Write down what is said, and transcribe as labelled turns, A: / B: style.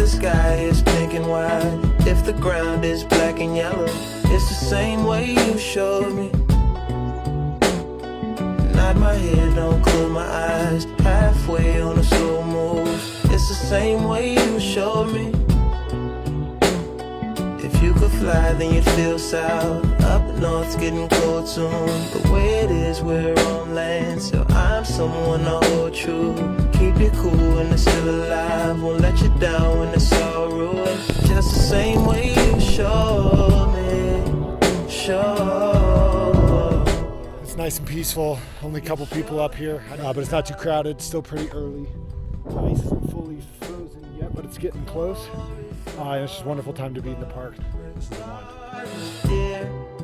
A: the sky is pink and white, if the ground is black and yellow, it's the same way you showed me. Nod my head, don't close my eyes, halfway on a slow move, it's the same way you showed me. If you could fly, then you'd feel south. Up north's getting cold soon. The way it is, we're on land, so I'm someone to hold true. Keep you cool when it's still alive. Won't let you down when it's all ruined. Just the same way you showed me. Show.
B: It's nice and peaceful. Only a couple people up here, but it's not too crowded. It's still pretty early. The ice isn't fully frozen yet, but it's getting close. And it's just a wonderful time to be in the park. This is the one.